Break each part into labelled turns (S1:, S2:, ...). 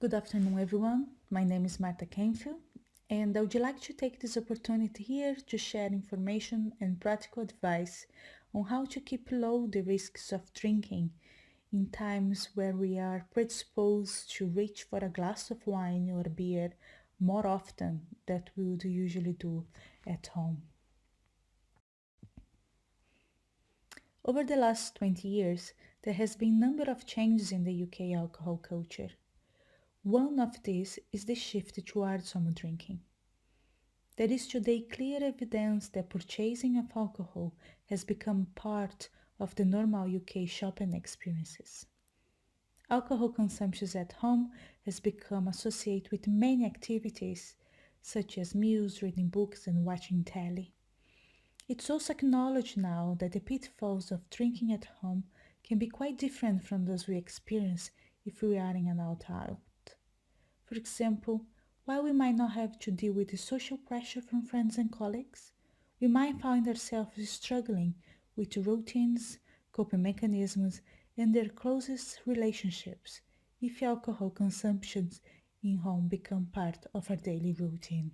S1: Good afternoon, everyone. My name is Martha Canfield, and I would like to take this opportunity here to share information and practical advice on how to keep low the risks of drinking in times where we are predisposed to reach for a glass of wine or beer more often than we would usually do at home. Over the last 20 years, there has been a number of changes in the UK alcohol culture. One of these is the shift towards home drinking. There is today clear evidence that purchasing of alcohol has become part of the normal UK shopping experiences. Alcohol consumption at home has become associated with many activities such as meals, reading books, and watching telly. It's also acknowledged now that the pitfalls of drinking at home can be quite different from those we experience if we are in an adult. For example, while we might not have to deal with the social pressure from friends and colleagues, we might find ourselves struggling with routines, coping mechanisms, and their closest relationships if alcohol consumption in home become part of our daily routine.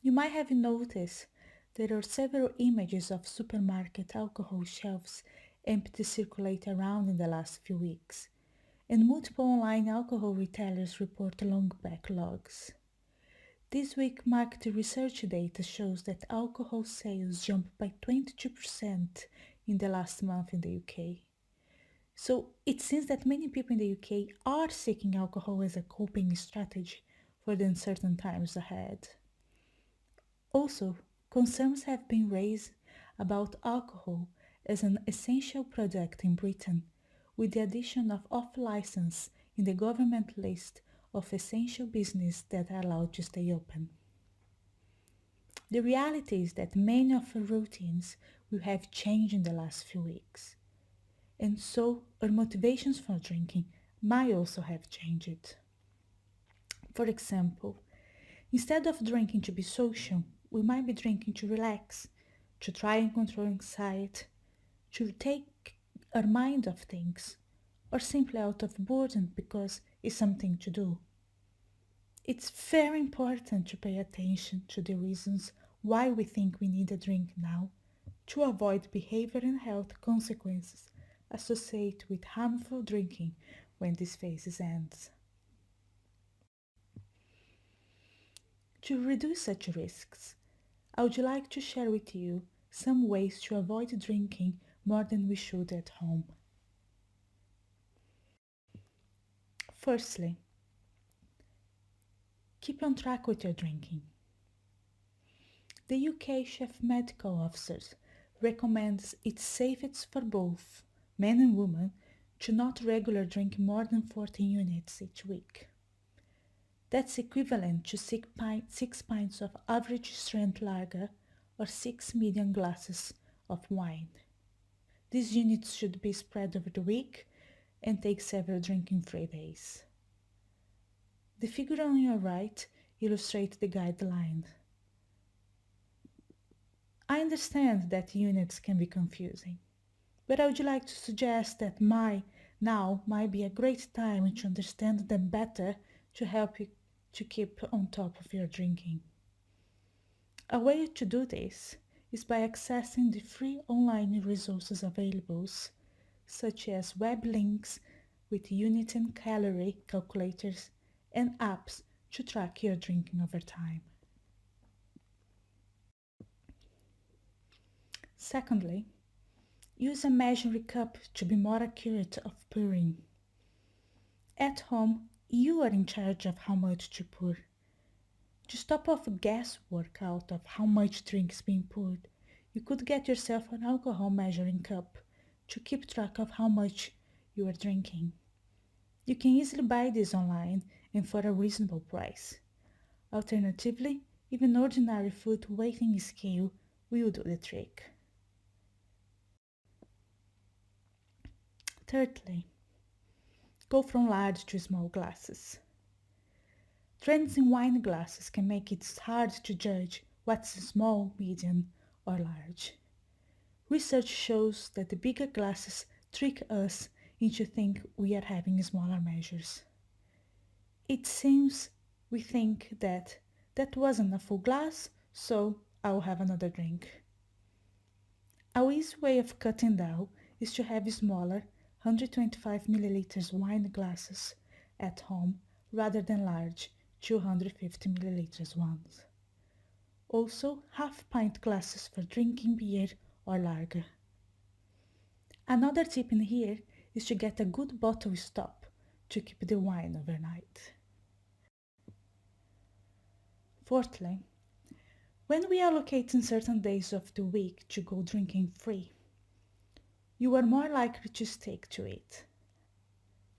S1: You might have noticed there are several images of supermarket alcohol shelves empty circulate around in the last few weeks, and multiple online alcohol retailers report long backlogs. This week market research data shows that alcohol sales jumped by 22% in the last month in the UK. So it seems that many people in the UK are seeking alcohol as a coping strategy for the uncertain times ahead. Also, concerns have been raised about alcohol as an essential product in Britain, with the addition of off-license in the government list of essential business that are allowed to stay open. The reality is that many of our routines will have changed in the last few weeks, and so our motivations for drinking might also have changed. For example, instead of drinking to be social, we might be drinking to relax, to try and control anxiety, to take our mind off things, or simply out of boredom because it's something to do. It's very important to pay attention to the reasons why we think we need a drink now to avoid behavior and health consequences associated with harmful drinking when this phase ends. To reduce such risks, I would like to share with you some ways to avoid drinking more than we should at home. Firstly, keep on track with your drinking. The UK Chief Medical Officers recommends it's safest for both men and women to not regularly drink more than 14 units each week. That's equivalent to 6 pints of average strength lager or 6 medium glasses of wine. These units should be spread over the week and take several drinking-free days. The figure on your right illustrates the guideline. I understand that units can be confusing, but I would like to suggest that now might be a great time to understand them better to help you to keep on top of your drinking. A way to do this is by accessing the free online resources available, such as web links with unit and calorie calculators and apps to track your drinking over time. Secondly, use a measuring cup to be more accurate of pouring. At home, you are in charge of how much to pour. To stop off guesswork out of how much drink is being poured, you could get yourself an alcohol measuring cup to keep track of how much you are drinking. You can easily buy this online and for a reasonable price. Alternatively, even ordinary food weighing scale will do the trick. Thirdly, go from large to small glasses. Trends in wine glasses can make it hard to judge what's small, medium, or large. Research shows that the bigger glasses trick us into think we are having smaller measures. It seems we think that wasn't a full glass, so I'll have another drink. A easy way of cutting down is to have smaller 125 milliliters wine glasses at home rather than large 250 milliliters ones. Also, half pint glasses for drinking beer or lager. Another tip in here is to get a good bottle stop to keep the wine overnight. Fourthly, when we allocate certain days of the week to go drinking free, you are more likely to stick to it.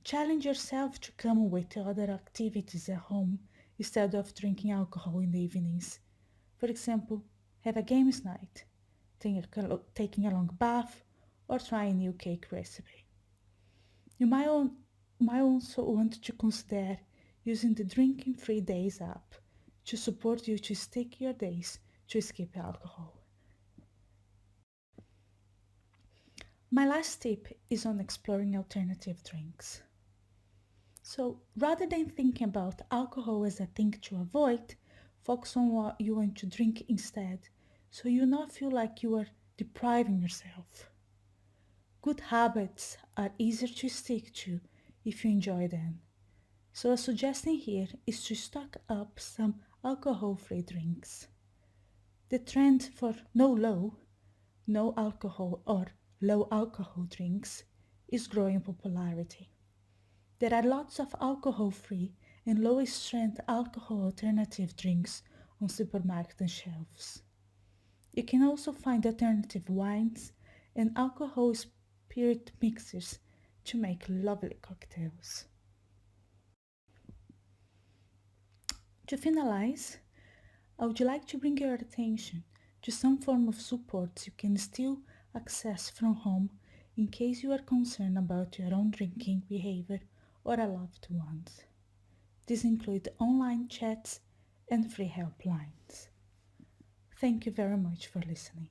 S1: Challenge yourself to come up with other activities at home instead of drinking alcohol in the evenings. For example, have a games night, taking a long bath, or try a new cake recipe. You might also want to consider using the Drinking Free Days app to support you to stick your days to skip alcohol. My last tip is on exploring alternative drinks. So rather than thinking about alcohol as a thing to avoid, focus on what you want to drink instead so you not feel like you are depriving yourself. Good habits are easier to stick to if you enjoy them. So a suggestion here is to stock up some alcohol-free drinks. The trend for NoLo, no alcohol or low alcohol drinks, is growing in popularity. There are lots of alcohol-free and low-strength alcohol alternative drinks on supermarket shelves. You can also find alternative wines and alcohol spirit mixers to make lovely cocktails. To finalize, I would like to bring your attention to some form of support you can still access from home in case you are concerned about your own drinking behavior or a loved one's. These include online chats and free helplines. Thank you very much for listening.